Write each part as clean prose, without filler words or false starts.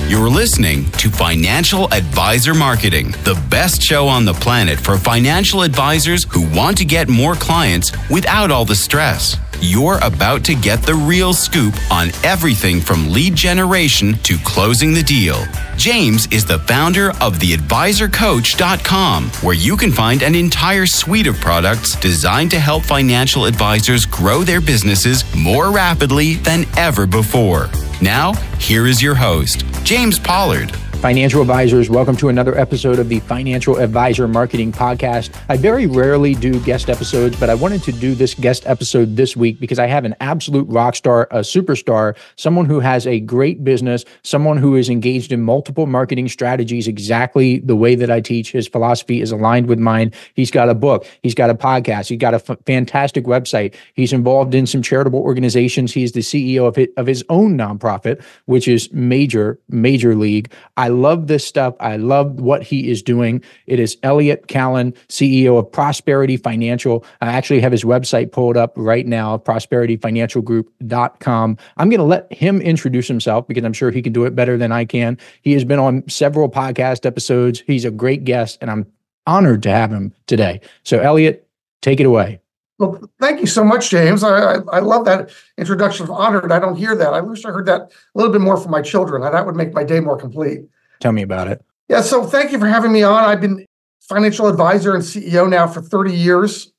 You're listening to Financial Advisor Marketing, the best show on the planet for financial advisors who want to get more clients without all the stress. You're about to get the real scoop on everything from lead generation to closing the deal. James is the founder of theadvisorcoach.com, where you can find an entire suite of products designed to help financial advisors grow their businesses more rapidly than ever before. Now, here is your host, James Pollard. Financial advisors, welcome to another episode of the Financial Advisor Marketing Podcast. I very rarely do guest episodes, but I wanted to do this guest episode this week because I have an absolute rock star, a superstar, someone who has a great business, someone who is engaged in multiple marketing strategies exactly the way that I teach. His philosophy is aligned with mine. He's got a book. He's got a podcast. He's got a fantastic website. He's involved in some charitable organizations. He's the CEO of his own nonprofit, which is major league. I love this stuff. I love what he is doing. It is Elliot Kallen, CEO of Prosperity Financial. I actually have his website pulled up right now, prosperityfinancialgroup.com. I'm going to let him introduce himself because I'm sure he can do it better than I can. He has been on several podcast episodes. He's a great guest, and I'm honored to have him today. So, Elliot, take it away. Well, thank you so much, James. I love that introduction of honored. I don't hear that. I wish I heard that a little bit more from my children. That would make my day more complete. Tell me about it. Yeah, so thank you for having me on. I've been financial advisor and CEO now for 30 years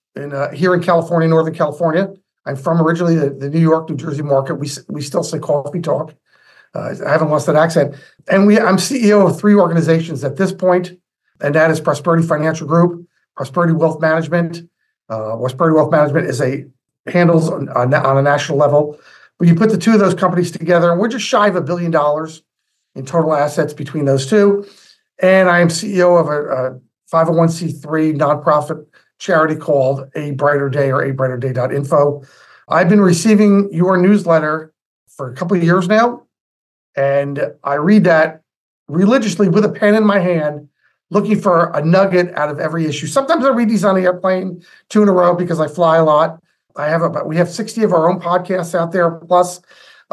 here in California, Northern California. I'm from originally the New York, New Jersey market. We still say coffee talk. I haven't lost that accent. And I'm CEO of 3 organizations at this point, and that is Prosperity Financial Group, Prosperity Wealth Management. Prosperity Wealth Management handles on a national level. But you put the two of those companies together, and we're just shy of $1 billion in total assets between those two. And I am CEO of a 501c3 nonprofit charity called A Brighter Day, or abrighterday.info. I've been receiving your newsletter for a couple of years now, and I read that religiously with a pen in my hand, looking for a nugget out of every issue. Sometimes I read these on the airplane 2 in a row because I fly a lot. We have 60 of our own podcasts out there. Plus,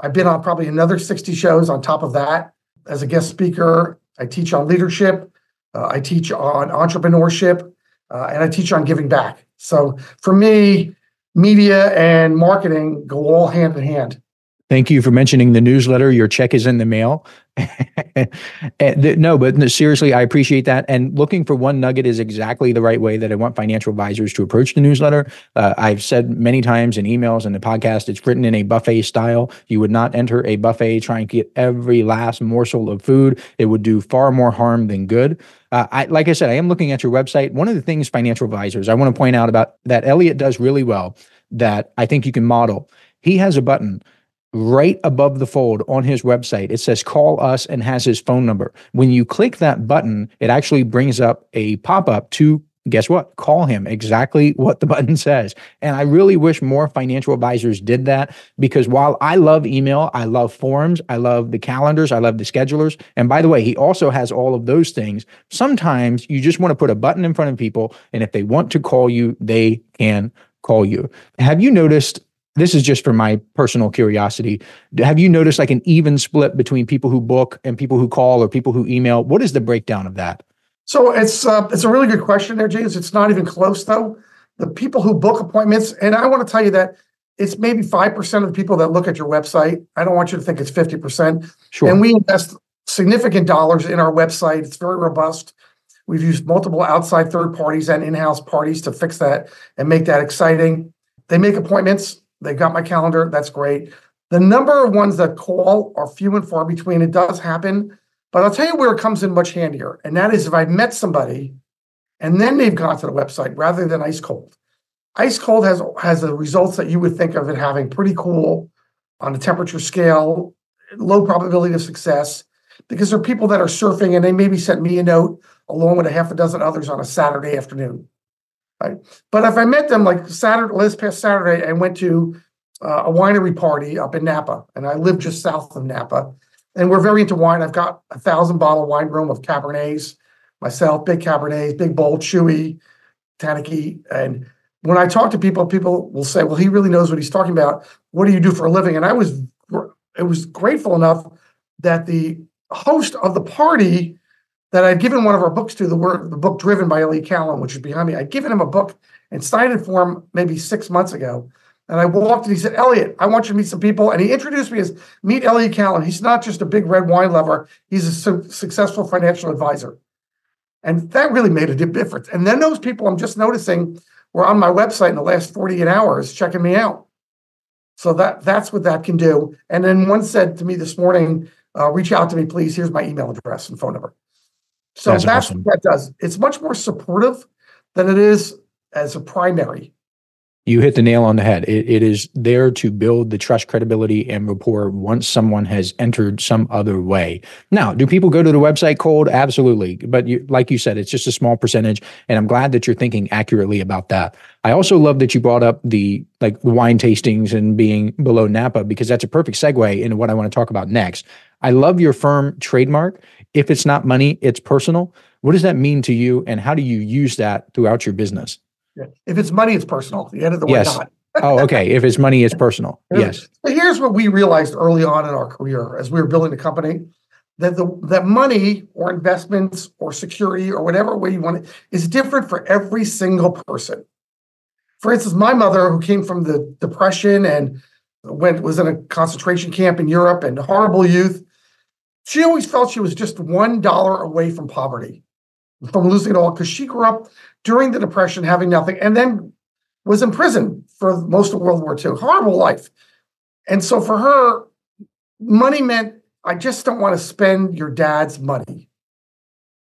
I've been on probably another 60 shows on top of that. As a guest speaker, I teach on leadership, I teach on entrepreneurship, and I teach on giving back. So for me, media and marketing go all hand in hand. Thank you for mentioning the newsletter. Your check is in the mail. No, but seriously, I appreciate that. And looking for one nugget is exactly the right way that I want financial advisors to approach the newsletter. I've said many times in emails and the podcast, it's written in a buffet style. You would not enter a buffet trying to get every last morsel of food. It would do far more harm than good. Like I said, I am looking at your website. One of the things financial advisors I want to point out about that Elliot does really well that I think you can model. He has a button right above the fold on his website. It says call us and has his phone number. When you click that button, it actually brings up a pop-up to, guess what? Call him, exactly what the button says. And I really wish more financial advisors did that, because while I love email, I love forums, I love the calendars, I love the schedulers. And by the way, he also has all of those things. Sometimes you just want to put a button in front of people, and if they want to call you, they can call you. Have you noticed, this is just for my personal curiosity, have you noticed like an even split between people who book and people who call or people who email? What is the breakdown of that? So it's a really good question there, James. It's not even close, though. The people who book appointments, and I want to tell you that it's maybe 5% of the people that look at your website. I don't want you to think it's 50%. Sure. And we invest significant dollars in our website. It's very robust. We've used multiple outside third parties and in-house parties to fix that and make that exciting. They make appointments. They got my calendar. That's great. The number of ones that call are few and far between. It does happen. But I'll tell you where it comes in much handier. And that is if I've met somebody and then they've gone to the website rather than ice cold. Ice cold has the results that you would think of it having pretty cool on a temperature scale, low probability of success, because there are people that are surfing and they maybe sent me a note along with a half a dozen others on a Saturday afternoon. Right? But if I met them like last past Saturday, I went to a winery party up in Napa, and I live just south of Napa, and we're very into wine. I've got 1,000-bottle wine room of Cabernets myself, big Cabernets, big bold, chewy, tannicky. And when I talk to people, people will say, well, he really knows what he's talking about. What do you do for a living? And I was grateful enough that the host of the party that I'd given one of our books to, the book Driven by Elliot Kallen, which is behind me. I'd given him a book and signed it for him maybe 6 months ago. And I walked and he said, Elliot, I want you to meet some people. And he introduced me as meet Elliot Kallen. He's not just a big red wine lover. He's a successful financial advisor. And that really made a difference. And then those people I'm just noticing were on my website in the last 48 hours checking me out. So that's what that can do. And then one said to me this morning, reach out to me, please. Here's my email address and phone number. So that's awesome. What that does. It's much more supportive than it is as a primary. You hit the nail on the head. It is there to build the trust, credibility, and rapport once someone has entered some other way. Now, do people go to the website cold? Absolutely. But like you said, it's just a small percentage. And I'm glad that you're thinking accurately about that. I also love that you brought up the wine tastings and being below Napa, because that's a perfect segue into what I want to talk about next. I love your firm trademark. If it's not money, it's personal. What does that mean to you? And how do you use that throughout your business? If it's money, it's personal. The end of the way, yes. not. Oh, okay. If it's money, it's personal. Yes. So here's what we realized early on in our career as we were building the company, that money or investments or security or whatever way you want it is different for every single person. For instance, my mother, who came from the Depression and was in a concentration camp in Europe and horrible youth, she always felt she was just $1 away from poverty, from losing it all, because she grew up during the Depression having nothing and then was in prison for most of World War II. Horrible life. And so for her, money meant, I just don't want to spend your dad's money.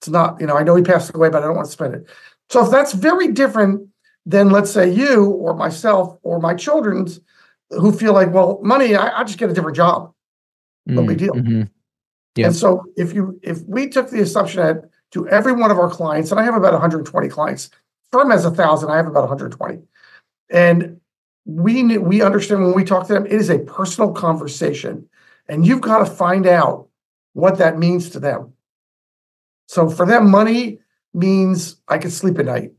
It's not, I know he passed away, but I don't want to spend it. So if that's very different than, let's say, you or myself or my children's, who feel like, well, money, I'll just get a different job. No big deal. Mm-hmm. Yep. And so if we took the assumption that to every one of our clients, and I have about 120 clients, firm has 1,000, I have about 120. And we understand when we talk to them, it is a personal conversation. And you've got to find out what that means to them. So for them, money means I can sleep at night.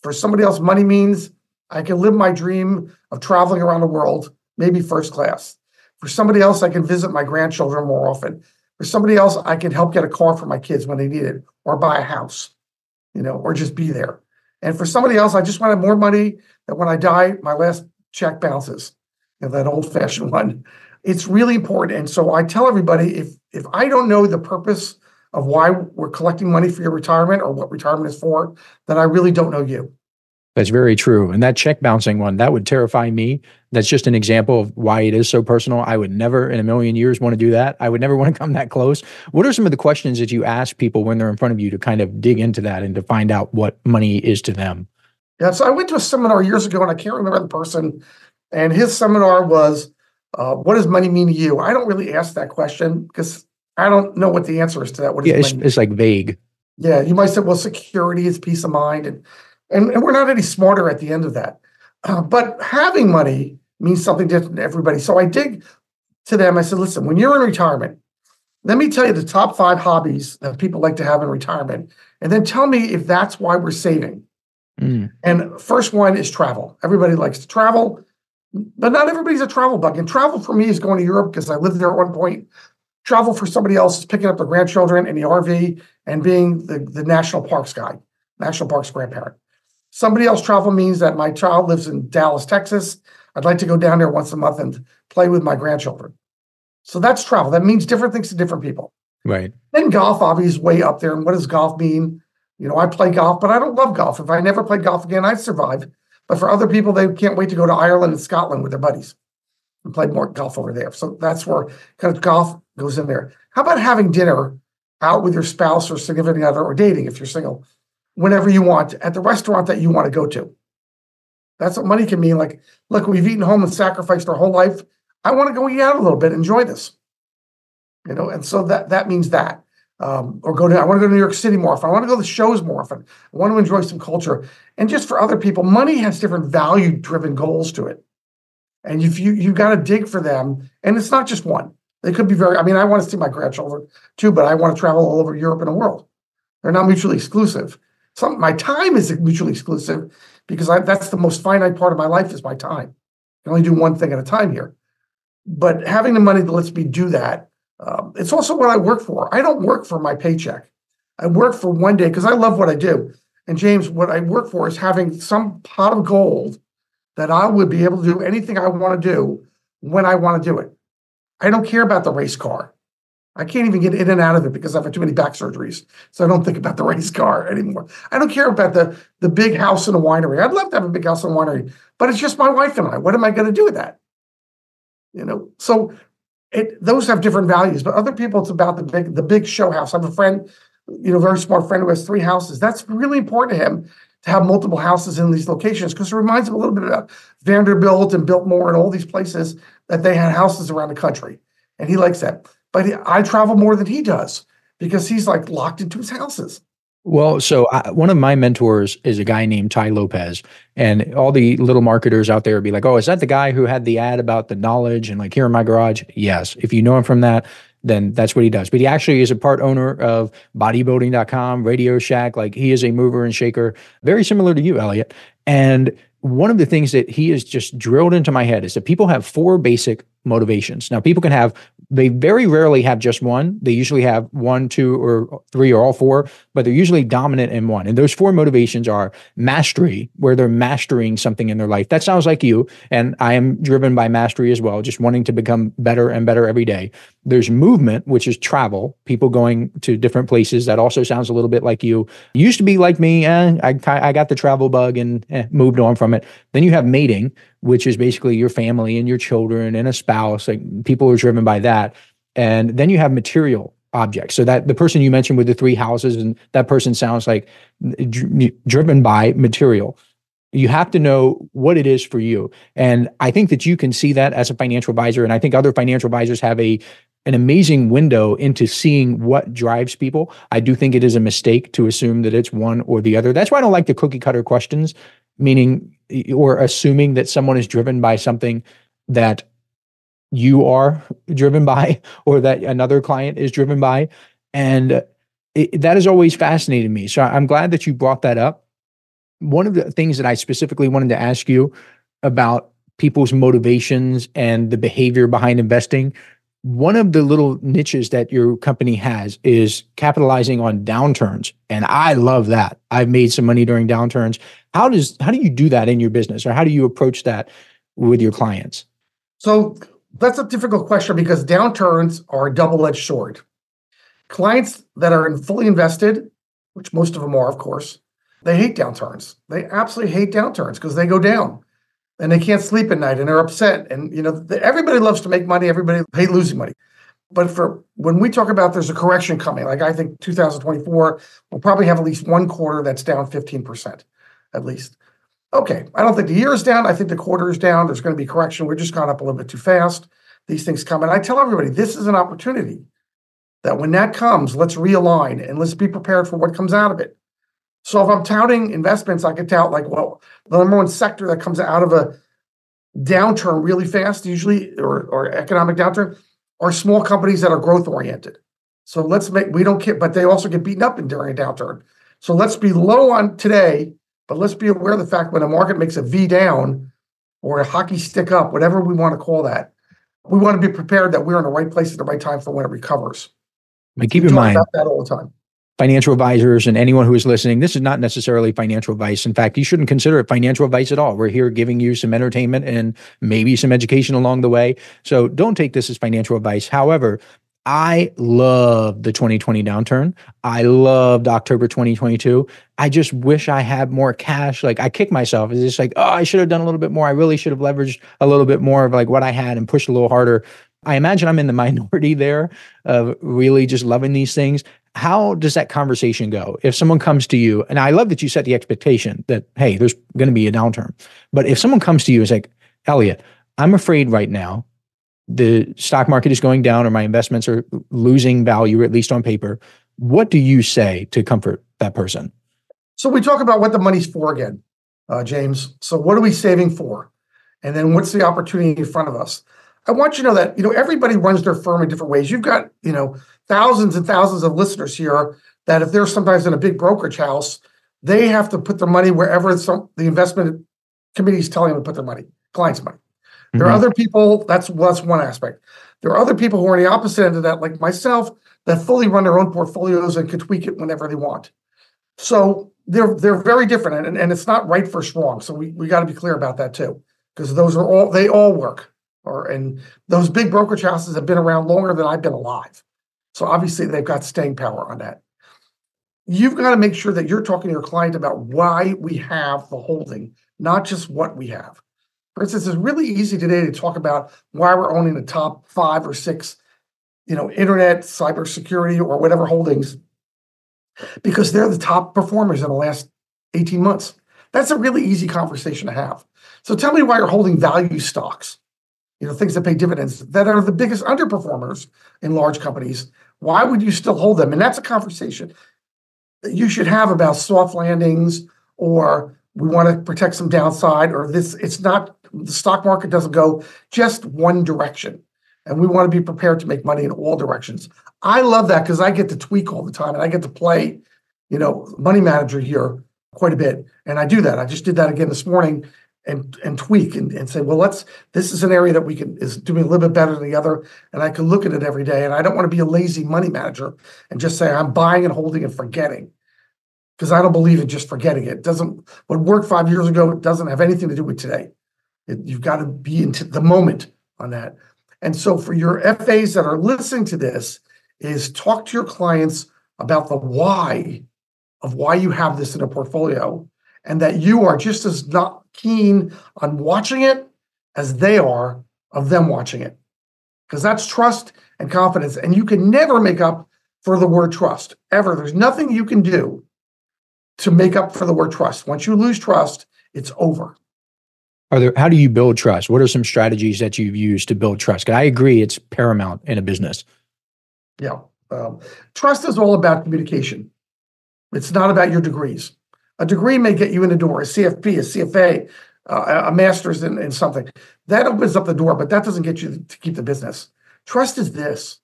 For somebody else, money means I can live my dream of traveling around the world, maybe first class. For somebody else, I can visit my grandchildren more often. For somebody else, I can help get a car for my kids when they need it, or buy a house, or just be there. And for somebody else, I just wanted more money that when I die, my last check bounces, that old-fashioned one. It's really important. And so I tell everybody, if I don't know the purpose of why we're collecting money for your retirement or what retirement is for, then I really don't know you. That's very true. And that check bouncing one, that would terrify me. That's just an example of why it is so personal. I would never in a million years want to do that. I would never want to come that close. What are some of the questions that you ask people when they're in front of you to kind of dig into that and to find out what money is to them? Yeah, so I went to a seminar years ago, and I can't remember the person, and his seminar was, what does money mean to you? I don't really ask that question because I don't know what the answer is to that. What is money? It's like vague. Yeah, you might say, well, security is peace of mind, and we're not any smarter at the end of that. But having money means something different to everybody. So I dig to them. I said, listen, when you're in retirement, let me tell you the top 5 hobbies that people like to have in retirement, and then tell me if that's why we're saving. And first one is travel. Everybody likes to travel, but not everybody's a travel bug. And travel for me is going to Europe because I lived there at one point. Travel for somebody else is picking up their grandchildren in the RV and being the national parks guy, national parks grandparent. Somebody else travel means that my child lives in Dallas, Texas. I'd like to go down there once a month and play with my grandchildren. So that's travel. That means different things to different people. Right. Then golf, obviously, is way up there. And what does golf mean? I play golf, but I don't love golf. If I never played golf again, I'd survive. But for other people, they can't wait to go to Ireland and Scotland with their buddies and play more golf over there. So that's where kind of golf goes in there. How about having dinner out with your spouse or significant other, or dating if you're single, whenever you want, at the restaurant that you want to go to? That's what money can mean. Like, look, we've eaten home and sacrificed our whole life. I want to go eat out a little bit, enjoy this. And so that means that. I want to go to New York City more often. I want to go to the shows more often. I want to enjoy some culture. And just for other people, money has different value-driven goals to it. And you've got to dig for them. And it's not just one. They could be I want to see my grandchildren too, but I want to travel all over Europe and the world. They're not mutually exclusive. My time is mutually exclusive because that's the most finite part of my life is my time. I can only do one thing at a time here. But having the money that lets me do that It's also what I work for. I don't work for my paycheck. I work for one day because I love what I do. And James, what I work for is having some pot of gold that I would be able to do anything I want to do when I want to do it. I don't care about the race car. I can't even get in and out of it because I've had too many back surgeries. So I don't think about the race car anymore. I don't care about the big house in a winery. I'd love to have a big house in a winery, but it's just my wife and I. What am I going to do with that? So those have different values, but other people, it's about the big show house. I have a friend, very smart friend who has 3 houses. That's really important to him to have multiple houses in these locations because it reminds him a little bit about Vanderbilt and Biltmore and all these places that they had houses around the country. And he likes that. But I travel more than he does because he's like locked into his houses. Well, so one of my mentors is a guy named Ty Lopez, and all the little marketers out there would be like, oh, is that the guy who had the ad about the knowledge and like here in my garage? Yes. If you know him from that, then that's what he does. But he actually is a part owner of bodybuilding.com, Radio Shack. Like he is a mover and shaker, very similar to you, Elliot. And one of the things that he has just drilled into my head is that people have 4 basic motivations. Now, people they very rarely have just one. They usually have 1, 2, or 3, or all 4, but they're usually dominant in one. And those 4 motivations are mastery, where they're mastering something in their life. That sounds like you. And I am driven by mastery as well, just wanting to become better and better every day. There's movement, which is travel, people going to different places. That also sounds a little bit like you. Used to be like me. I got the travel bug and moved on from it. Then you have mating, which is basically your family and your children and a spouse. Like people are driven by that. And then you have material objects. So that the person you mentioned with the 3 houses, and that person sounds like driven by material. You have to know what it is for you. And I think that you can see that as a financial advisor. And I think other financial advisors have an amazing window into seeing what drives people. I do think it is a mistake to assume that it's one or the other. That's why I don't like the cookie cutter questions, meaning or assuming that someone is driven by something that you are driven by or that another client is driven by. And that has always fascinated me. So I'm glad that you brought that up. One of the things that I specifically wanted to ask you about people's motivations and the behavior behind investing, one of the little niches that your company has is capitalizing on downturns. And I love that. I've made some money during downturns. How do you do that in your business, or how do you approach that with your clients? So that's a difficult question because downturns are a double-edged sword. Clients that are fully invested, which most of them are, of course, they hate downturns. They absolutely hate downturns because they go down and they can't sleep at night and they're upset. And, everybody loves to make money. Everybody hates losing money. But when we talk about there's a correction coming, like I think 2024, we'll probably have at least one quarter that's down 15%, at least. Okay, I don't think the year is down. I think the quarter is down. There's going to be correction. We're just gone up a little bit too fast. These things come. And I tell everybody, this is an opportunity that when that comes, let's realign and let's be prepared for what comes out of it. So if I'm touting investments, I could tout like, well, the number one sector that comes out of a downturn really fast, usually, or economic downturn, are small companies that are growth oriented. So we don't care, but they also get beaten up during a downturn. So let's be low on today, but let's be aware of the fact when a market makes a V down or a hockey stick up, whatever we want to call that, we want to be prepared that we're in the right place at the right time for when it recovers. But keep in mind, about that all the time. Financial advisors and anyone who is listening, this is not necessarily financial advice. In fact, you shouldn't consider it financial advice at all. We're here giving you some entertainment and maybe some education along the way. So don't take this as financial advice. However, I loved the 2020 downturn. I loved October 2022. I just wish I had more cash. Like I kick myself. It's just like, oh, I should have done a little bit more. I really should have leveraged a little bit more of like what I had and pushed a little harder. I imagine I'm in the minority there of really just loving these things. How does that conversation go? If someone comes to you, and I love that you set the expectation that, hey, there's going to be a downturn. But if someone comes to you and is like, Elliot, I'm afraid right now the stock market is going down or my investments are losing value, at least on paper, what do you say to comfort that person? So we talk about what the money's for again, James. So what are we saving for? And then what's the opportunity in front of us? I want you to know that, everybody runs their firm in different ways. You've got, thousands and thousands of listeners here that if they're sometimes in a big brokerage house, they have to put their money wherever the investment committee is telling them to put their money, clients' money. There are other people, that's one aspect. There are other people who are on the opposite end of that, like myself, that fully run their own portfolios and can tweak it whenever they want. So they're very different, and it's not right versus wrong. So we got to be clear about that too, because they all work. And those big brokerage houses have been around longer than I've been alive. So obviously they've got staying power on that. You've got to make sure that you're talking to your client about why we have the holding, not just what we have. For instance, it's really easy today to talk about why we're owning the top 5 or 6, internet, cybersecurity, or whatever holdings, because they're the top performers in the last 18 months. That's a really easy conversation to have. So tell me why you're holding value stocks, things that pay dividends that are the biggest underperformers in large companies. Why would you still hold them? And that's a conversation that you should have about soft landings, or we want to protect some downside, or it's not, the stock market doesn't go just one direction. And we want to be prepared to make money in all directions. I love that because I get to tweak all the time, and I get to play, money manager here quite a bit. And I do that. I just did that again this morning, and tweak and say, well, this is an area that is doing a little bit better than the other. And I can look at it every day. And I don't want to be a lazy money manager and just say I'm buying and holding and forgetting, because I don't believe in just forgetting it. What worked 5 years ago, it doesn't have anything to do with today. You've got to be into the moment on that. And so for your FAs that are listening to this, is talk to your clients about the why of why you have this in a portfolio, and that you are just as not keen on watching it as they are of them watching it. Because that's trust and confidence. And you can never make up for the word trust, ever. There's nothing you can do to make up for the word trust. Once you lose trust, it's over. How do you build trust? What are some strategies that you've used to build trust? 'Cause I agree it's paramount in a business. Yeah. Trust is all about communication. It's not about your degrees. A degree may get you in the door, a CFP, a CFA, a master's in something. That opens up the door, but that doesn't get you to keep the business. Trust is this.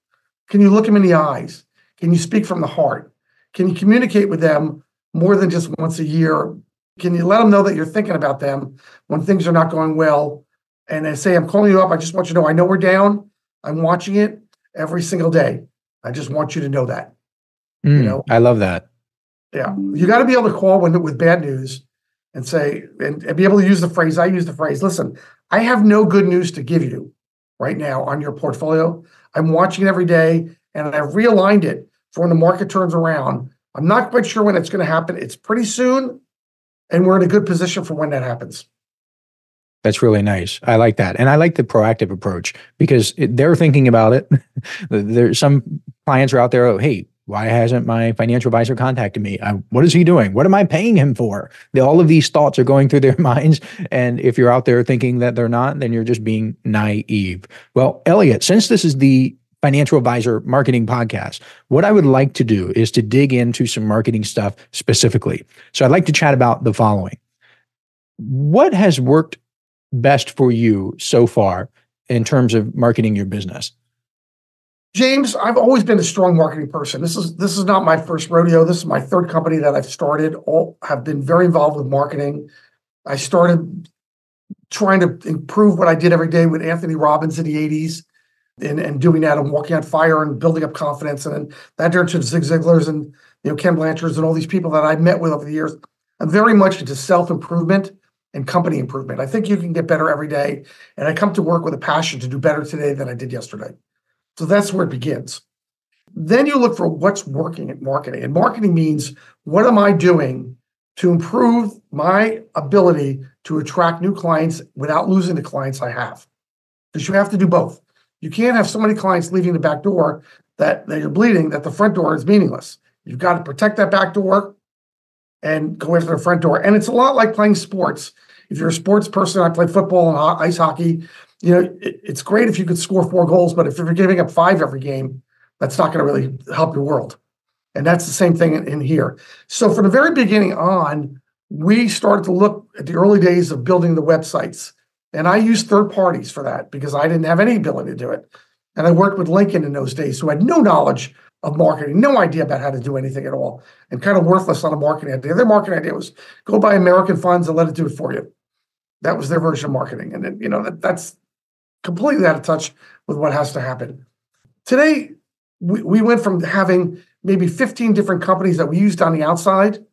Can you look them in the eyes? Can you speak from the heart? Can you communicate with them more than just once a year? Can you let them know that you're thinking about them when things are not going well? And they say, I'm calling you up. I just want you to know, I know we're down. I'm watching it every single day. I just want you to know that. I love that. Yeah. You got to be able to call with bad news and say, and be able to use the phrase, I use the phrase, listen, I have no good news to give you right now on your portfolio. I'm watching it every day, and I've realigned it for when the market turns around. I'm not quite sure when it's going to happen. It's pretty soon, and we're in a good position for when that happens. That's really nice. I like that. And I like the proactive approach, because they're thinking about it. There's some clients are out there, hey, why hasn't my financial advisor contacted me? What is he doing? What am I paying him for? All of these thoughts are going through their minds. And if you're out there thinking that they're not, then you're just being naive. Well, Elliot, since this is the Financial Advisor Marketing Podcast, what I would like to do is to dig into some marketing stuff specifically. So I'd like to chat about the following. What has worked best for you so far in terms of marketing your business? James, I've always been a strong marketing person. This is not my first rodeo. This is my third company that I've started. All have been very involved with marketing. I started trying to improve what I did every day with Anthony Robbins in the 80s and doing that and walking on fire and building up confidence. And then that turned to Zig Ziglar's and Ken Blanchard's and all these people that I met with over the years. I'm very much into self-improvement and company improvement. I think you can get better every day. And I come to work with a passion to do better today than I did yesterday. So that's where it begins. Then you look for what's working at marketing. And marketing means, what am I doing to improve my ability to attract new clients without losing the clients I have? Because you have to do both. You can't have so many clients leaving the back door that you're bleeding, that the front door is meaningless. You've got to protect that back door and go after the front door. And it's a lot like playing sports. If you're a sports person, I play football and ice hockey. It's great if you could score 4 goals, but if you're giving up 5 every game, that's not going to really help your world. And that's the same thing in here. So from the very beginning on, we started to look at the early days of building the websites. And I used third parties for that because I didn't have any ability to do it. And I worked with Lincoln in those days, who had no knowledge of marketing, no idea about how to do anything at all, and kind of worthless on a marketing idea. Their marketing idea was go buy American funds and let it do it for you. That was their version of marketing. And then, that's completely out of touch with what has to happen. Today, we went from having maybe 15 different companies that we used on the outside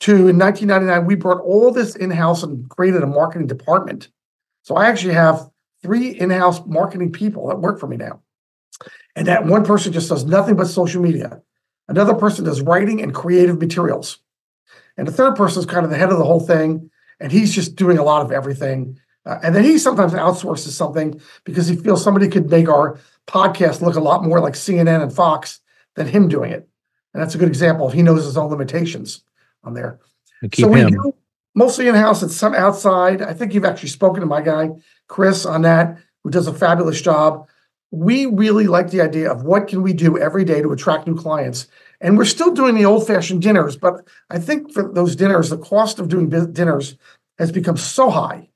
to, in 1999, we brought all this in-house and created a marketing department. So I actually have 3 in-house marketing people that work for me now. And that one person just does nothing but social media. Another person does writing and creative materials. And the third person is kind of the head of the whole thing. And he's just doing a lot of everything. And then he sometimes outsources something because he feels somebody could make our podcast look a lot more like CNN and Fox than him doing it. And that's a good example. He knows his own limitations on there. So we do mostly in-house and some outside. I think you've actually spoken to my guy, Chris, on that, who does a fabulous job. We really like the idea of what can we do every day to attract new clients. And we're still doing the old-fashioned dinners, but I think for those dinners, the cost of doing dinners has become so high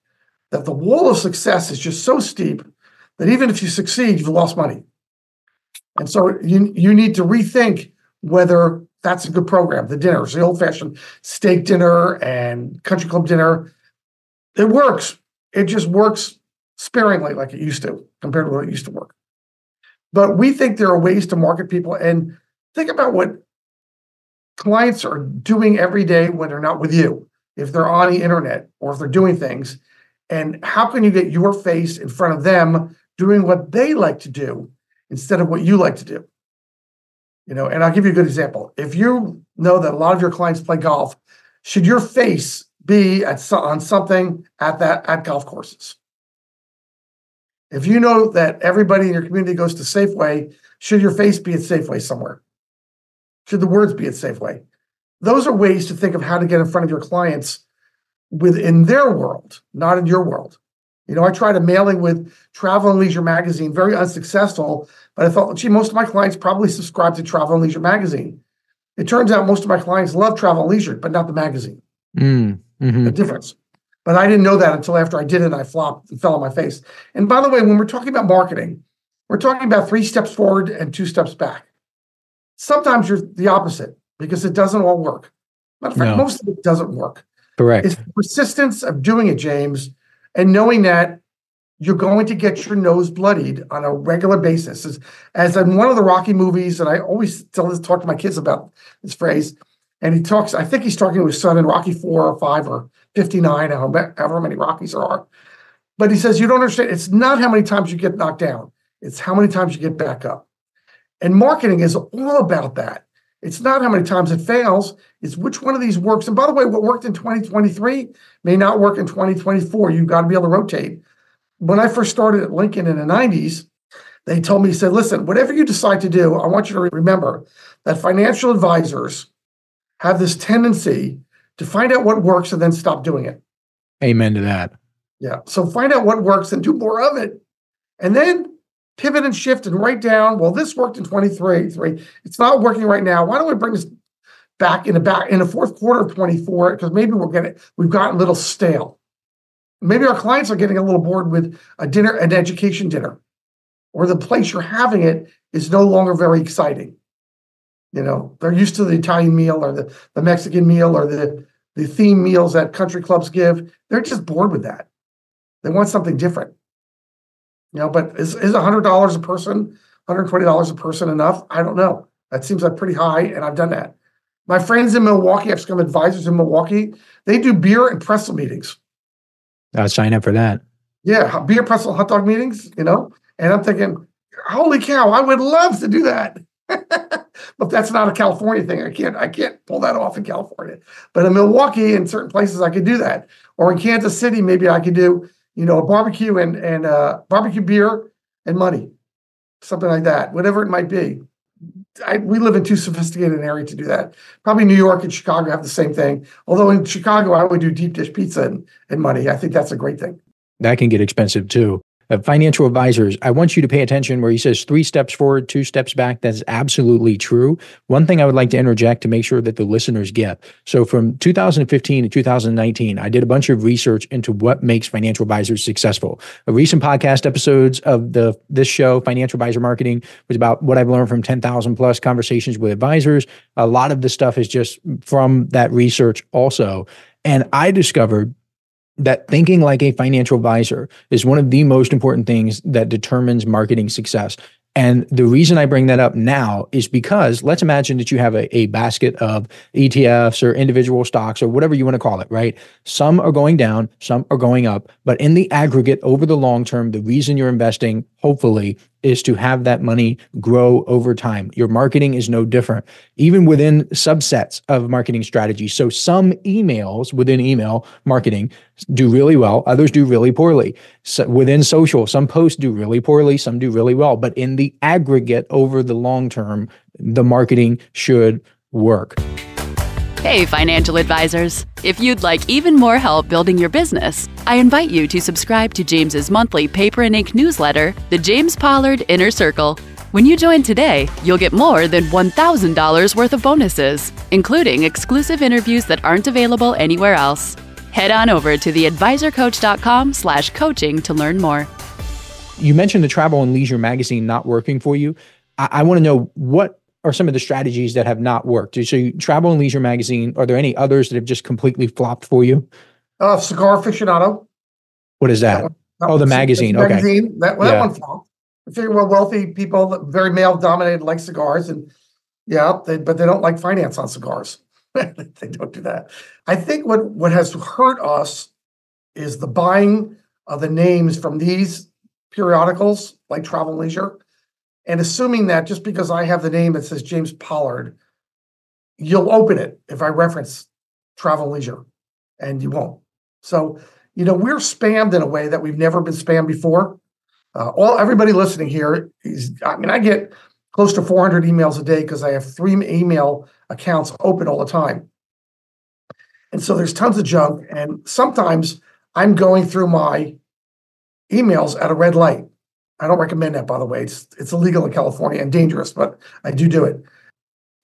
that the wall of success is just so steep that even if you succeed, you've lost money. And so you need to rethink whether that's a good program. The dinners, the old-fashioned steak dinner and country club dinner, it works. It just works sparingly like it used to compared to what it used to work. But we think there are ways to market people, and think about what clients are doing every day when they're not with you, if they're on the internet or if they're doing things, and how can you get your face in front of them doing what they like to do instead of what you like to do? You know, and I'll give you a good example. If you know that a lot of your clients play golf, should your face be on something at golf courses? If you know that everybody in your community goes to Safeway, should your face be at Safeway somewhere? Should the words be at Safeway? Those are ways to think of how to get in front of your clients within their world, not in your world. You know, I tried a mailing with Travel and Leisure Magazine, very unsuccessful, but I thought, gee, most of my clients probably subscribe to Travel and Leisure Magazine. It turns out most of my clients love Travel and Leisure, but not the magazine. The difference. But I didn't know that until after I did it and I flopped and fell on my face. And by the way, when we're talking about marketing, we're talking about 3 steps forward and 2 steps back. Sometimes you're the opposite because it doesn't all work. Matter of fact, most of it doesn't work. Correct. It's the persistence of doing it, James, and knowing that you're going to get your nose bloodied on a regular basis. As in one of the Rocky movies, and I always talk to my kids about this phrase, and he talks, I think he's talking to his son in Rocky 4 or 5 or 59, however many Rockies there are. But he says, you don't understand. It's not how many times you get knocked down. It's how many times you get back up. And marketing is all about that. It's not how many times it fails. It's which one of these works. And by the way, what worked in 2023 may not work in 2024. You've got to be able to rotate. When I first started at Lincoln in the 90s, they told me, he said, listen, whatever you decide to do, I want you to remember that financial advisors have this tendency to find out what works and then stop doing it. Amen to that. Yeah. So find out what works and do more of it. And then pivot and shift and write down, well, this worked in 23. It's not working right now. Why don't we bring this back in the fourth quarter of 24? Because maybe we've gotten a little stale. Maybe our clients are getting a little bored with an education dinner, or the place you're having it is no longer very exciting. You know, they're used to the Italian meal or the Mexican meal or the theme meals that country clubs give. They're just bored with that. They want something different. You know, but is $100 a person, $120 a person enough? I don't know. That seems like pretty high, and I've done that. My friends in Milwaukee, I've become advisors in Milwaukee. They do beer and pretzel meetings. I'll sign up for that. Yeah, beer, pretzel, hot dog meetings, you know? And I'm thinking, holy cow, I would love to do that. But that's not a California thing. I can't pull that off in California. But in Milwaukee, in certain places, I could do that. Or in Kansas City, maybe I could do, you know, a barbecue and barbecue beer and money, something like that, whatever it might be. We live in too sophisticated an area to do that. Probably New York and Chicago have the same thing. Although in Chicago, I would do deep dish pizza and money. I think that's a great thing. That can get expensive too. Financial advisors, I want you to pay attention where he says 3 steps forward, 2 steps back. That's absolutely true. One thing I would like to interject to make sure that the listeners get. So from 2015 to 2019, I did a bunch of research into what makes financial advisors successful. A recent podcast episodes of this show, Financial Advisor Marketing, was about what I've learned from 10,000 plus conversations with advisors. A lot of the stuff is just from that research also. And I discovered that thinking like a financial advisor is one of the most important things that determines marketing success. And the reason I bring that up now is because let's imagine that you have a basket of ETFs or individual stocks or whatever you want to call it, right? Some are going down, some are going up, but in the aggregate over the long term, the reason you're investing, hopefully, is to have that money grow over time. Your marketing is no different, even within subsets of marketing strategies. So some emails within email marketing do really well, others do really poorly. So within social, some posts do really poorly, some do really well. But in the aggregate over the long term, the marketing should work. Hey, financial advisors. If you'd like even more help building your business, I invite you to subscribe to James's monthly paper and ink newsletter, The James Pollard Inner Circle. When you join today, you'll get more than $1,000 worth of bonuses, including exclusive interviews that aren't available anywhere else. Head on over to theadvisorcoach.com/coaching to learn more. You mentioned the Travel and Leisure magazine not working for you. I want to know, what are some of the strategies that have not worked? So Travel and Leisure magazine, are there any others that have just completely flopped for you? Cigar Aficionado. What is that? The magazine. Okay. Magazine. That one flopped. I figure, well, wealthy people, very male dominated, like cigars, and but they don't like finance on cigars. They don't do that. I think what has hurt us is the buying of the names from these periodicals like Travel and Leisure, and assuming that just because I have the name that says James Pollard, you'll open it if I reference Travel and Leisure, and you won't. So, we're spammed in a way that we've never been spammed before. Everybody listening here I get close to 400 emails a day because I have 3 email accounts open all the time. And so there's tons of junk. And sometimes I'm going through my emails at a red light. I don't recommend that, by the way. It's illegal in California and dangerous, but I do it.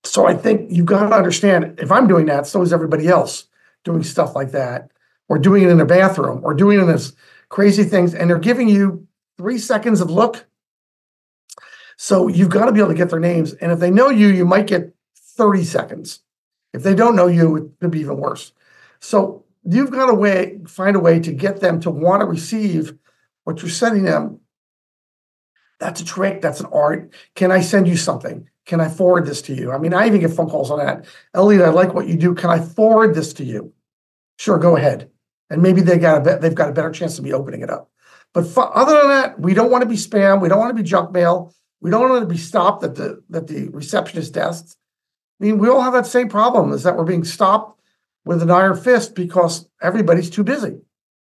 So I think you've got to understand, if I'm doing that, so is everybody else doing stuff like that, or doing it in their bathroom, or doing it in this crazy things. And they're giving you 3 seconds of look. So you've got to be able to get their names. And if they know you, you might get 30 seconds. If they don't know you, it could be even worse. So you've got to find a way to get them to want to receive what you're sending them. That's a trick. That's an art. Can I send you something? Can I forward this to you? I mean, I even get phone calls on that. Elliot, I like what you do. Can I forward this to you? Sure, go ahead. And maybe they've got a better chance to be opening it up. But other than that, we don't want to be spam. We don't want to be junk mail. We don't want to be stopped at the receptionist desk. I mean, we all have that same problem, is that we're being stopped with an iron fist because everybody's too busy.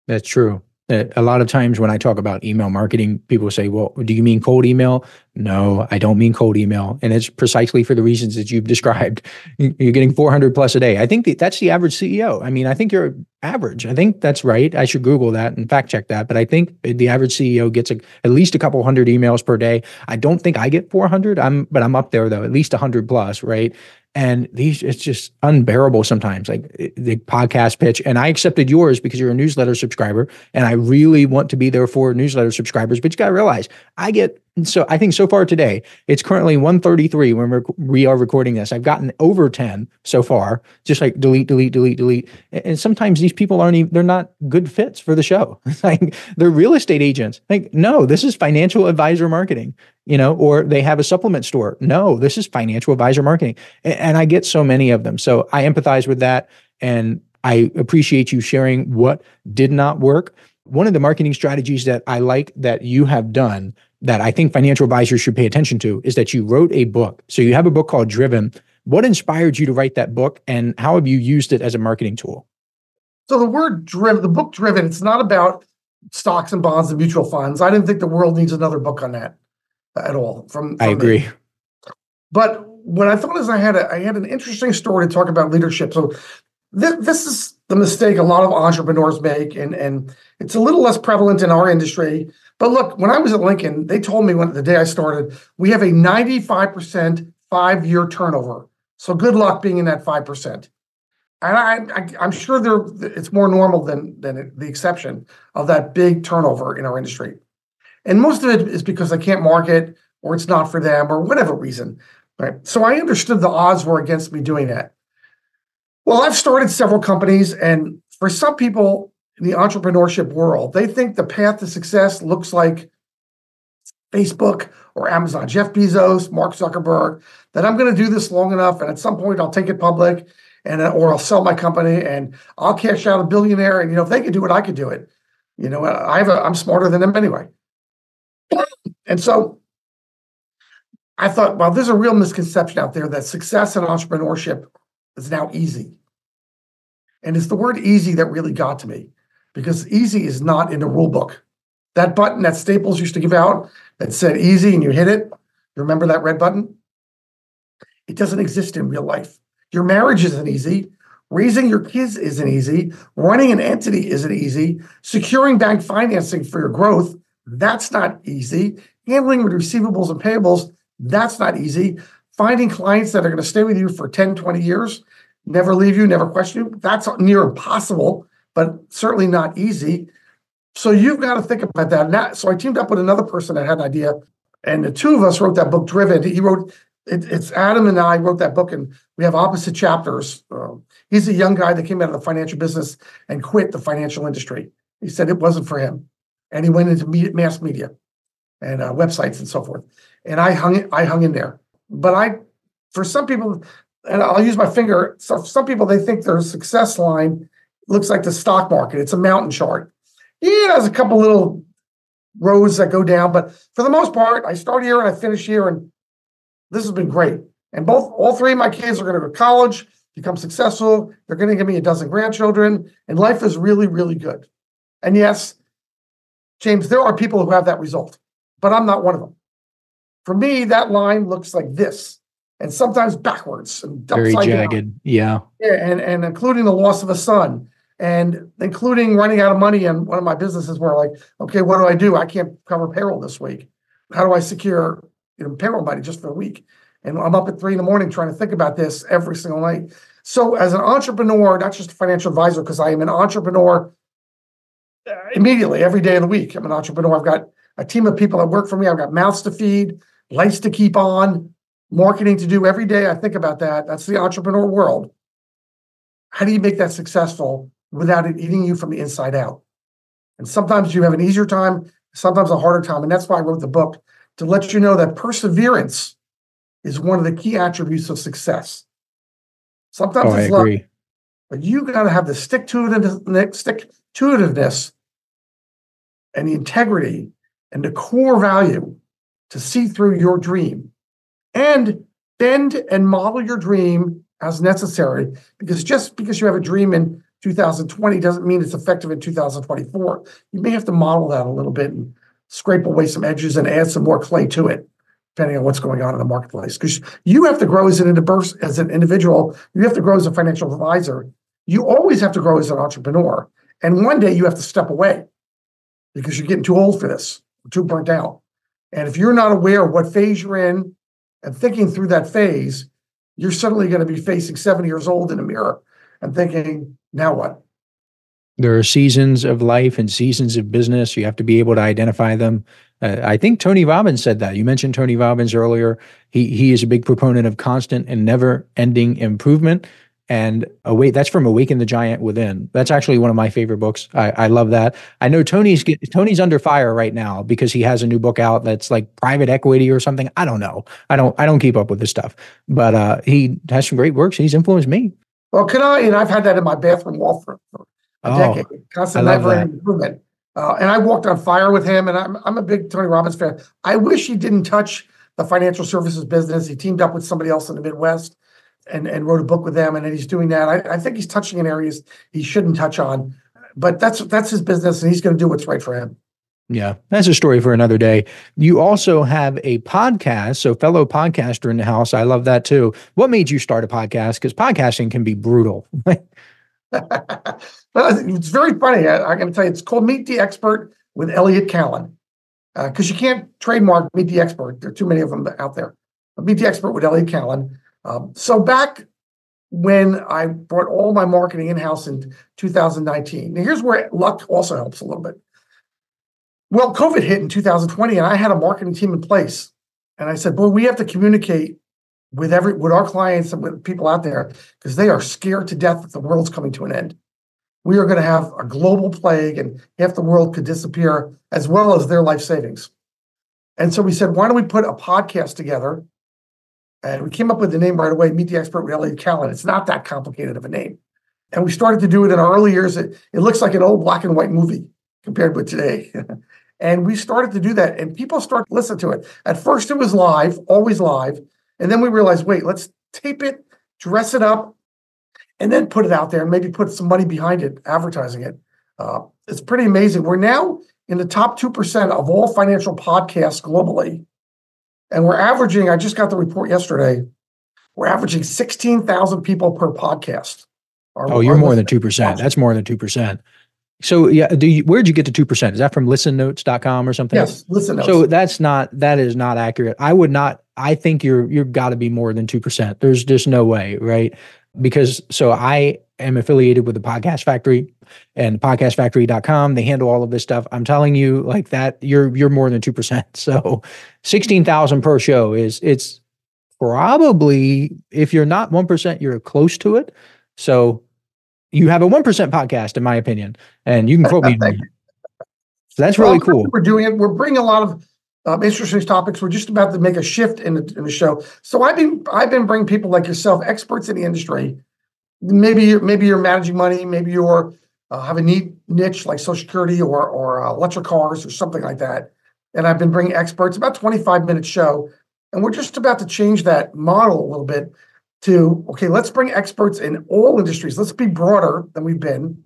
That's true. A lot of times when I talk about email marketing, people say, well, do you mean cold email? No, I don't mean cold email. And it's precisely for the reasons that you've described. You're getting 400 plus a day. I think that's the average CEO. I mean, I think you're average. I think that's right. I should Google that and fact check that. But I think the average CEO gets at least a couple hundred emails per day. I don't think I get 400. But I'm up there though, at least 100 plus, right? And it's just unbearable sometimes, like the podcast pitch. And I accepted yours because you're a newsletter subscriber, and I really want to be there for newsletter subscribers. But you got to realize, I think so far today, it's currently 1:33 when we are recording this. I've gotten over 10 so far, just like delete. And sometimes these people they're not good fits for the show. Like, they're real estate agents. Like, no, this is financial advisor marketing, or they have a supplement store. No, this is financial advisor marketing. And I get so many of them. So I empathize with that. And I appreciate you sharing what did not work. One of the marketing strategies that I like that you have done that I think financial advisors should pay attention to is that you wrote a book. So you have a book called Driven. What inspired you to write that book, and how have you used it as a marketing tool? So the book Driven, it's not about stocks and bonds and mutual funds. I didn't think the world needs another book on that at all. I agree. But what I thought is I had an interesting story to talk about leadership. So this is the mistake a lot of entrepreneurs make, and it's a little less prevalent in our industry. But look, when I was at Lincoln, they told me the day I started, we have a 95% 5-year turnover. So good luck being in that 5%. And I'm sure it's more normal than the exception of that big turnover in our industry. And most of it is because they can't market, or it's not for them, or whatever reason. Right? So I understood the odds were against me doing that. Well, I've started several companies, and for some people, in the entrepreneurship world. They think the path to success looks like Facebook or Amazon, Jeff Bezos, Mark Zuckerberg, that I'm going to do this long enough, and at some point I'll take it public, and or I'll sell my company, and I'll cash out a billionaire. And if they could do it, I could do it. I'm smarter than them anyway. And so I thought, well, there's a real misconception out there that success in entrepreneurship is now easy. And it's the word easy that really got to me, because easy is not in the rule book. That button that Staples used to give out that said easy and you hit it, you remember that red button? It doesn't exist in real life. Your marriage isn't easy. Raising your kids isn't easy. Running an entity isn't easy. Securing bank financing for your growth, that's not easy. Handling with receivables and payables, that's not easy. Finding clients that are going to stay with you for 10, 20 years, never leave you, never question you, that's near impossible, but certainly not easy. So you've got to think about that. So I teamed up with another person that had an idea, and the two of us wrote that book, Driven. It's Adam and I wrote that book, and we have opposite chapters. He's a young guy that came out of the financial business and quit the financial industry. He said it wasn't for him, and he went into mass media and websites and so forth. And I hung in there. But for some people, and I'll use my finger. So some people, they think their success line looks like the stock market. It's a mountain chart. Yeah, there's a couple little rows that go down, but for the most part, I start here and I finish here, and this has been great. And all three of my kids are going to go to college, become successful. They're going to give me a dozen grandchildren, and life is really, really good. And yes, James, there are people who have that result, but I'm not one of them. For me, that line looks like this, and sometimes backwards and very jagged. Down. Yeah, and including the loss of a son, and including running out of money in one of my businesses where, like, okay, what do? I can't cover payroll this week. How do I secure payroll money just for a week? And I'm up at 3 a.m. trying to think about this every single night. So as an entrepreneur, not just a financial advisor, because I am an entrepreneur immediately every day of the week. I'm an entrepreneur. I've got a team of people that work for me. I've got mouths to feed, lights to keep on, marketing to do every day. I think about that. That's the entrepreneur world. How do you make that successful without it eating you from the inside out? And sometimes you have an easier time, sometimes a harder time. And that's why I wrote the book, to let you know that perseverance is one of the key attributes of success. Sometimes it's luck, but you got to have the stick-to-itiveness and the integrity and the core value to see through your dream and bend and model your dream as necessary, because just because you have a dream in 2020 doesn't mean it's effective in 2024. You may have to model that a little bit and scrape away some edges and add some more clay to it, depending on what's going on in the marketplace. Because you have to grow as an individual. You have to grow as a financial advisor. You always have to grow as an entrepreneur. And one day you have to step away because you're getting too old for this, too burnt out. And if you're not aware of what phase you're in and thinking through that phase, you're suddenly going to be facing 70 years old in a mirror and thinking, now what? There are seasons of life and seasons of business. You have to be able to identify them. I think Tony Robbins said that. You mentioned Tony Robbins earlier. He is a big proponent of constant and never-ending improvement. And that's from Awaken the Giant Within. That's actually one of my favorite books. I love that. I know Tony's under fire right now because he has a new book out that's like private equity or something. I don't know. I don't keep up with this stuff, but he has some great works. He's influenced me. Well, and I've had that in my bathroom wall for a decade. Constant never-ending improvement. And I walked on fire with him, and I'm a big Tony Robbins fan. I wish he didn't touch the financial services business. He teamed up with somebody else in the Midwest and wrote a book with them, and then he's doing that. I think he's touching in areas he shouldn't touch on, but that's his business, and he's going to do what's right for him. Yeah, that's a story for another day. You also have a podcast, so fellow podcaster in the house. I love that too. What made you start a podcast? Because podcasting can be brutal. It's very funny. I'm going to tell you, it's called Meet the Expert with Elliot Kallen, because you can't trademark Meet the Expert. There are too many of them out there. But Meet the Expert with Elliot Kallen. So back when I brought all my marketing in-house in 2019, now here's where luck also helps a little bit. Well, COVID hit in 2020, and I had a marketing team in place. And I said, boy, we have to communicate with our clients and with people out there, because they are scared to death that the world's coming to an end. we are going to have a global plague and half the world could disappear as well as their life savings. And so we said, why don't we put a podcast together? And we came up with the name right away, Meet the Expert with Elliot Kallen. It's not that complicated of a name. And we started to do it in our early years. It looks like an old black and white movie compared with today. And we started to do that, and people started to listen to it. At first, it was live, always live. And then we realized, wait, let's tape it, dress it up, and then put it out there and maybe put some money behind it, advertising it. It's pretty amazing. We're now in the top 2% of all financial podcasts globally. And we're averaging, I just got the report yesterday, we're averaging 16,000 people per podcast. You're more than 2%. That's more than 2%. So yeah, where'd you get to 2%? Is that from listennotes.com or something? Yes, Listen Notes. So that is not accurate. I think you've got to be more than 2%. There's just no way, right? Because I am affiliated with the Podcast Factory and podcastfactory.com. They handle all of this stuff. I'm telling you like that, you're more than 2%. So 16,000 per show it's probably, if you're not 1%, you're close to it. So you have a 1% podcast, in my opinion, and you can quote me. So that's really cool. We're doing it. We're bringing a lot of interesting topics. We're just about to make a shift in the show. So I've been bringing people like yourself, experts in the industry. Maybe you're managing money. Maybe you're have a neat niche like Social Security or electric cars or something like that. And I've been bringing experts, about 25-minute show, and we're just about to change that model a little bit. Okay, let's bring experts in all industries. Let's be broader than we've been.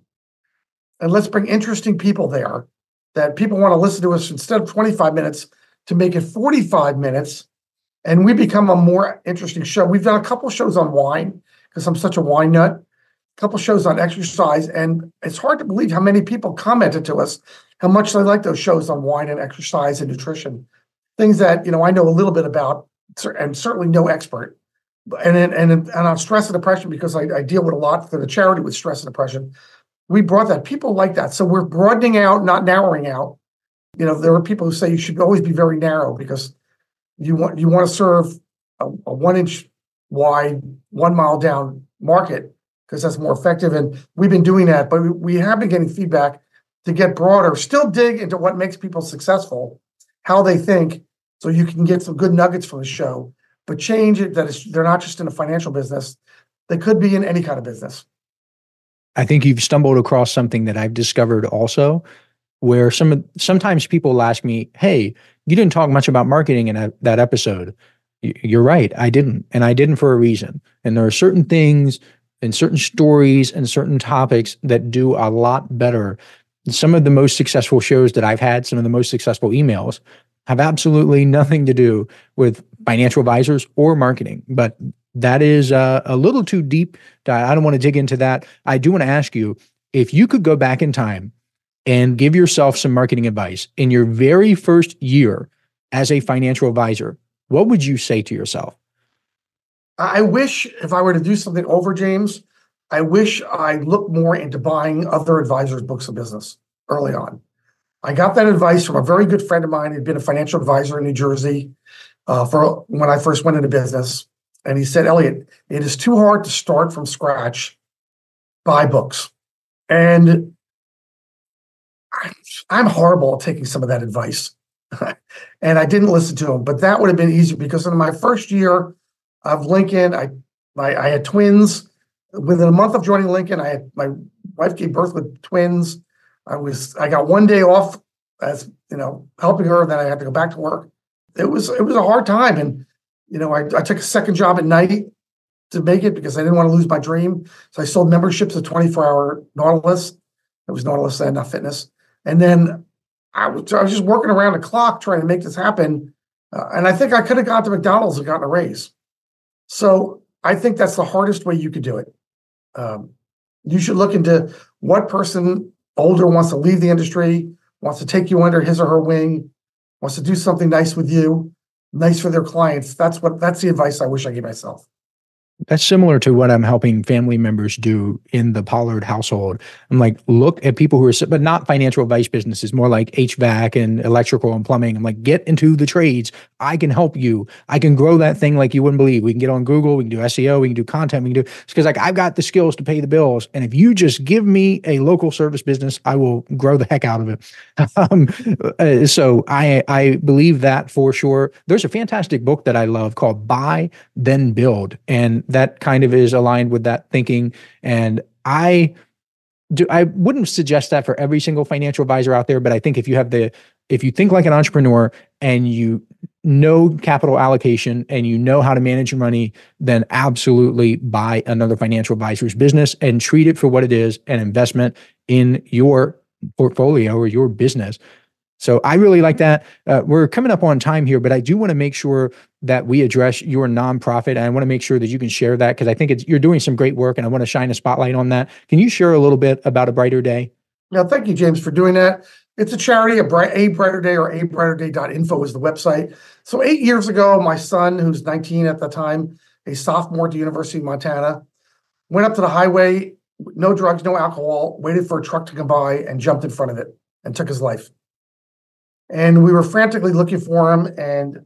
And let's bring interesting people there that people want to listen to us instead of 25 minutes to make it 45 minutes. And we become a more interesting show. We've done a couple shows on wine because I'm such a wine nut, a couple shows on exercise. And it's hard to believe how many people commented to us how much they like those shows on wine and exercise and nutrition. Things that, I know a little bit about and certainly no expert. And on stress and depression, because I deal with a lot for the charity with stress and depression, we brought that. People like that. So we're broadening out, not narrowing out. There are people who say you should always be very narrow because you want to serve a 1-inch wide, 1 mile down market because that's more effective. And we've been doing that, but we have been getting feedback to get broader, still dig into what makes people successful, how they think, so you can get some good nuggets from the show. But change it they're not just in a financial business. They could be in any kind of business. I think you've stumbled across something that I've discovered also, where sometimes people ask me, hey, you didn't talk much about marketing in that episode. You're right. I didn't. And I didn't for a reason. And there are certain things and certain stories and certain topics that do a lot better. Some of the most successful shows that I've had, some of the most successful emails have absolutely nothing to do with financial advisors or marketing, but that is a little too deep. I don't want to dig into that. I do want to ask you, if you could go back in time and give yourself some marketing advice in your very first year as a financial advisor, what would you say to yourself? I wish if I were to do something over, James, I wish I looked more into buying other advisors' books of business early on. I got that advice from a very good friend of mine who'd been a financial advisor in New Jersey for when I first went into business. And he said, Elliot, it is too hard to start from scratch. Buy books. And I'm horrible at taking some of that advice. And I didn't listen to him, but that would have been easier because in my first year of Lincoln, I had twins. Within a month of joining Lincoln, my wife gave birth with twins. I got 1 day off as helping her, and then I had to go back to work. It was a hard time, and I took a second job at night to make it because I didn't want to lose my dream. So I sold memberships at 24-hour Nautilus. It was Nautilus and not Fitness, and then I was just working around the clock trying to make this happen. And I think I could have gone to McDonald's and gotten a raise. So I think that's the hardest way you could do it. You should look into what person older wants to leave the industry, wants to take you under his or her wing, wants to do something nice with you, nice for their clients. That's the advice I wish I gave myself. That's similar to what I'm helping family members do in the Pollard household. I'm like, look at people who are, but not financial advice businesses, more like HVAC and electrical and plumbing. I'm like, get into the trades. I can help you. I can grow that thing like you wouldn't believe. We can get on Google. We can do SEO. We can do content. We can do, because like I've got the skills to pay the bills. And if you just give me a local service business, I will grow the heck out of it. So I believe that for sure. There's a fantastic book that I love called Buy, Then Build. And that kind of is aligned with that thinking. And I wouldn't suggest that for every single financial advisor out there, but I think if you think like an entrepreneur and you know capital allocation and you know how to manage your money, then absolutely buy another financial advisor's business and treat it for what it is, an investment in your portfolio or your business. So I really like that. We're coming up on time here, but I do want to make sure that we address your nonprofit. And I want to make sure that you can share that because I think you're doing some great work and I want to shine a spotlight on that. Can you share a little bit about A Brighter Day? Yeah, thank you, James, for doing that. It's a charity, A Brighter Day, or abrighterday.info is the website. So 8 years ago, my son, who's 19 at the time, a sophomore at the University of Montana, went up to the highway, no drugs, no alcohol, waited for a truck to come by and jumped in front of it and took his life. And we were frantically looking for him, and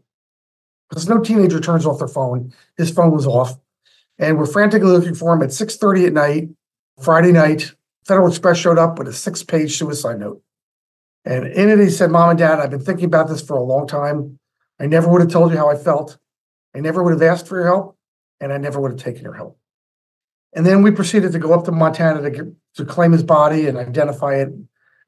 because no teenager turns off their phone, his phone was off. And we're frantically looking for him at 6:30 at night, Friday night. Federal Express showed up with a 6-page suicide note. And in it, he said, "Mom and Dad, I've been thinking about this for a long time. I never would have told you how I felt. I never would have asked for your help, and I never would have taken your help." And then we proceeded to go up to Montana to claim his body and identify it.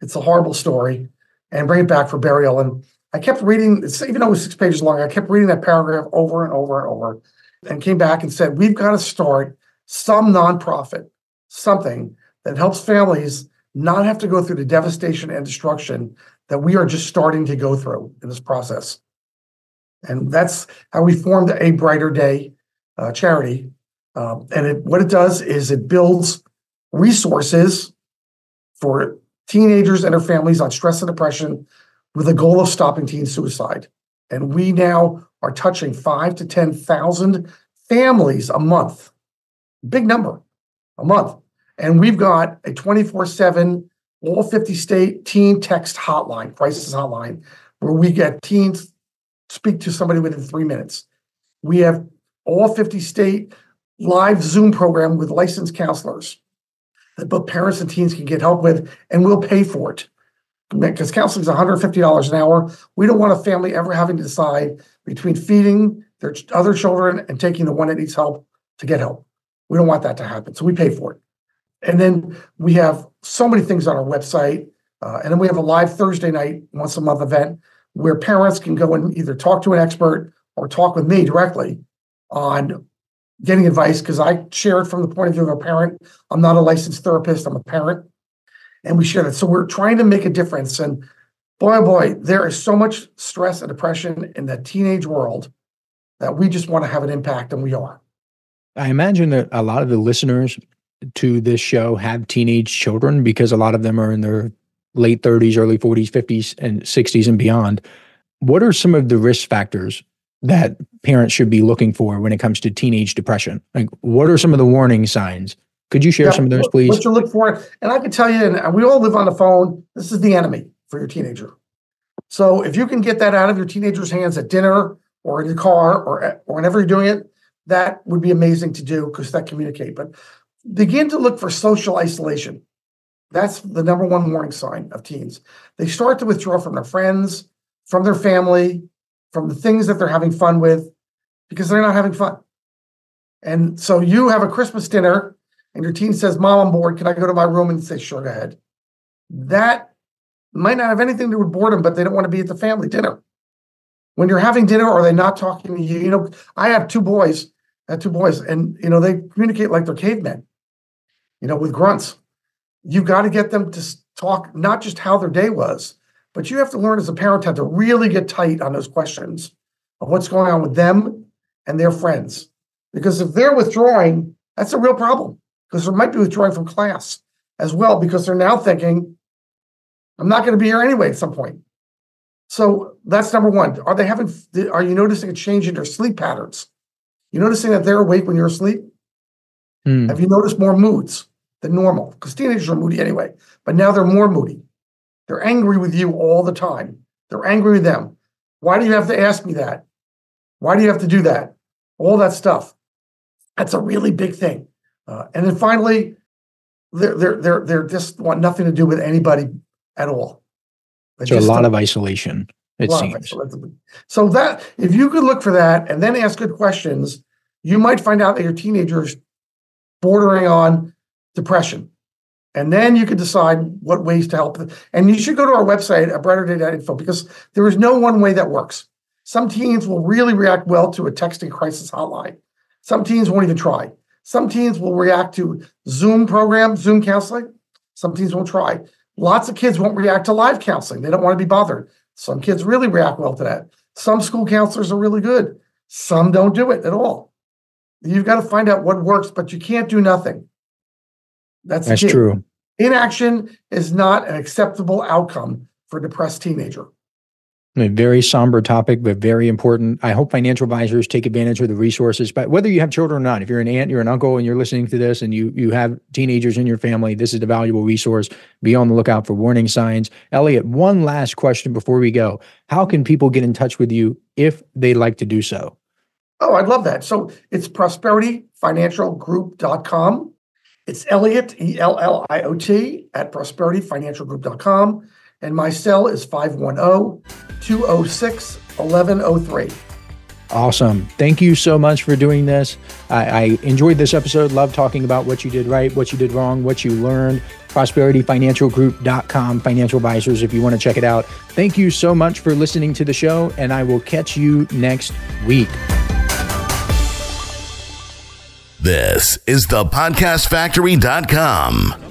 It's a horrible story. And bring it back for burial. And I kept reading, even though it was 6 pages long, I kept reading that paragraph over and over and over, and came back and said, we've got to start some nonprofit, something that helps families not have to go through the devastation and destruction that we are just starting to go through in this process. And that's how we formed A Brighter Day charity. And what it does is it builds resources for teenagers and their families on stress and depression with the goal of stopping teen suicide. And we now are touching 5,000 to 10,000 families a month. Big number, a month. And we've got a 24/7, all 50 state teen text hotline, crisis hotline, where we get teens speak to somebody within 3 minutes. We have all 50 state live Zoom program with licensed counselors that both parents and teens can get help with, and we'll pay for it. Because counseling is $150 an hour. We don't want a family ever having to decide between feeding their other children and taking the one that needs help to get help. We don't want that to happen, so we pay for it. And then we have so many things on our website. And then we have a live Thursday night, once a month event where parents can go and either talk to an expert or talk with me directly on getting advice, because I share it from the point of view of a parent. I'm not a licensed therapist, I'm a parent. And we share it. So we're trying to make a difference. And boy, oh boy, there is so much stress and depression in the teenage world that we just want to have an impact, and we are. I imagine that a lot of the listeners to this show have teenage children because a lot of them are in their late 30s, early 40s, 50s, and 60s and beyond. What are some of the risk factors that parents should be looking for when it comes to teenage depression? Like, what are some of the warning signs? Could you share some of those, please? What you look for, and I can tell you, and we all live on the phone, this is the enemy for your teenager. So if you can get that out of your teenager's hands at dinner or in your car or whenever you're doing it, that would be amazing to do, because that communicate. But begin to look for social isolation. That's the number one warning sign of teens. They start to withdraw from their friends, from their family, from the things that they're having fun with, because they're not having fun. And so you have a Christmas dinner and your teen says, "Mom, I'm bored. Can I go to my room?" And say, "Sure, go ahead." That might not have anything to do with boredom, but they don't want to be at the family dinner. When you're having dinner, are they not talking to you? You know, I have two boys, and, you know, they communicate like they're cavemen, you know, with grunts. You've got to get them to talk, not just how their day was, but you have to learn as a parent how to really get tight on those questions of what's going on with them and their friends. Because if they're withdrawing, that's a real problem, because they might be withdrawing from class as well, because they're now thinking, I'm not going to be here anyway at some point. So that's number one. Are you noticing a change in their sleep patterns? You noticing that they're awake when you're asleep? Have you noticed more moods than normal? Because teenagers are moody anyway, but now they're more moody. They're angry with you all the time. They're angry with them. Why do you have to ask me that? Why do you have to do that? All that stuff. That's a really big thing. And then finally, they're just want nothing to do with anybody at all. So a lot of isolation, it seems. So that if you could look for that and then ask good questions, you might find out that your teenager's bordering on depression. And then you could decide what ways to help them. And you should go to our website, abrighterday.info, because there is no one way that works. Some teens will really react well to a texting crisis hotline. Some teens won't even try. Some teens will react to Zoom programs, Zoom counseling. Some teens won't try. Lots of kids won't react to live counseling. They don't want to be bothered. Some kids really react well to that. Some school counselors are really good. Some don't do it at all. You've got to find out what works, but you can't do nothing. That's true. Inaction is not an acceptable outcome for a depressed teenager. A very somber topic, but very important. I hope financial advisors take advantage of the resources, but whether you have children or not, if you're an aunt, you're an uncle, and you're listening to this and you have teenagers in your family, this is a valuable resource. Be on the lookout for warning signs. Elliot, one last question before we go. How can people get in touch with you if they'd like to do so? Oh, I'd love that. So it's prosperityfinancialgroup.com. It's Elliot, ELLIOT, at prosperityfinancialgroup.com. And my cell is 510-206-1103. Awesome. Thank you so much for doing this. I enjoyed this episode. Love talking about what you did right, what you did wrong, what you learned. prosperityfinancialgroup.com, financial advisors, if you want to check it out. Thank you so much for listening to the show, and I will catch you next week. This is thepodcastfactory.com.